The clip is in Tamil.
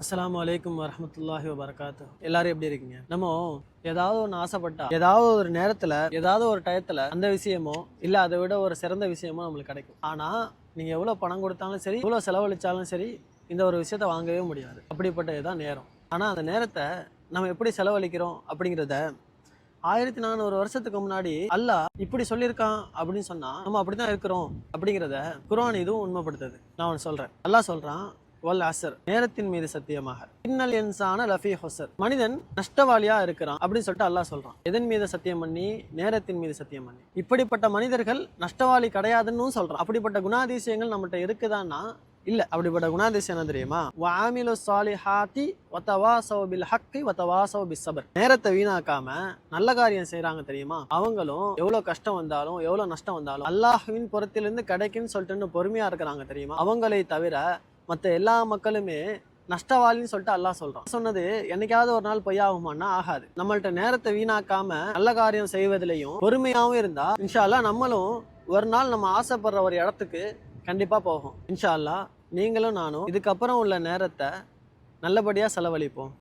அஸ்ஸலாமு அலைக்கும் வரஹ்மத்துல்லாஹி வபரகாத்து. எல்லாரும் எப்படி இருக்கீங்க? நம்ம ஏதாவது ஒன்று ஆசைப்பட்டா ஏதாவது ஒரு நேரத்துல ஏதாவது ஒரு டயத்துல அந்த விஷயமோ இல்ல அதை விட ஒரு சிறந்த விஷயமோ நம்மளுக்கு கிடைக்கும். ஆனா நீங்க எவ்வளவு பணம் கொடுத்தாலும் சரி, எவ்வளவு செலவழிச்சாலும் சரி, இந்த ஒரு விஷயத்த வாங்கவே முடியாது. அப்படிப்பட்டதுதான் நேரம். ஆனா அந்த நேரத்தை நம்ம எப்படி செலவழிக்கிறோம் அப்படிங்கிறத 1400 வருஷத்துக்கு முன்னாடி அல்லாஹ் இப்படி சொல்லியிருக்கான் அப்படின்னு சொன்னா நம்ம அப்படித்தான் இருக்கிறோம் அப்படிங்கிறத குர்ஆன் இதுவும் உண்மைப்படுத்துது. நான் ஒன்று சொல்றேன். அல்லாஹ் சொல்றான், வல் அஸ்ர், நேரத்தின் மீது சத்தியமாக, இன்னல் இன்சான லஃபீ ஹுஸ்ர், மனிதன் நஷ்டவாளியா இருக்கிறான் அப்படின்னு சொல்லிட்டு அல்லாஹ் சொல்றான். எதன் மீது சத்தியம் பண்ணி? நேரத்தின் மீது சத்தியம் பண்ணி. இப்படிப்பட்ட மனிதர்கள் நஷ்டவாளி கிடையாதுன்னு சொல்றான். அப்படிப்பட்ட குணாதிசயங்கள் நம்மகிட்ட இருக்குதான்னா இல்ல. அப்படிப்பட்ட குணாதிசயம் என்ன தெரியுமா? வஆமிலு ஸாலிஹாத்தி வதவாஸவ் பில் ஹக்கி வதவாஸவ் பிஸ் ஸப்ர். நேரத்தை வீணாக்காம நல்ல காரியம் செய்றாங்க தெரியுமா? அவங்களும் எவ்வளவு கஷ்டம் வந்தாலும் எவ்வளவு நஷ்டம் வந்தாலும் அல்லாஹ்வின் புறத்திலிருந்து கிடைக்குன்னு சொல்லிட்டு பொறுமையா இருக்கிறாங்க தெரியுமா? அவங்களை தவிர மற்ற எல்லா மக்களுமே நஷ்டவாளின்னு சொல்லிட்டு அல்லாஹ் சொல்றான். சொன்னது என்னைக்காவது ஒரு நாள் பொய்யாகுமான்னா ஆகாது. நம்மள்ட்ட நேரத்தை வீணாக்காம நல்ல காரியம் செய்வதிலையும் பொறுமையாவும் இருந்தா இன்ஷா அல்லாஹ் நம்மளும் ஒரு நாள் நம்ம ஆசைப்படுற ஒரு இடத்துக்கு கண்டிப்பா போகும். இன்ஷா அல்லாஹ் நீங்களும் நானும் இதுக்கப்புறம் உள்ள நேரத்தை நல்லபடியா செலவழிப்போம்.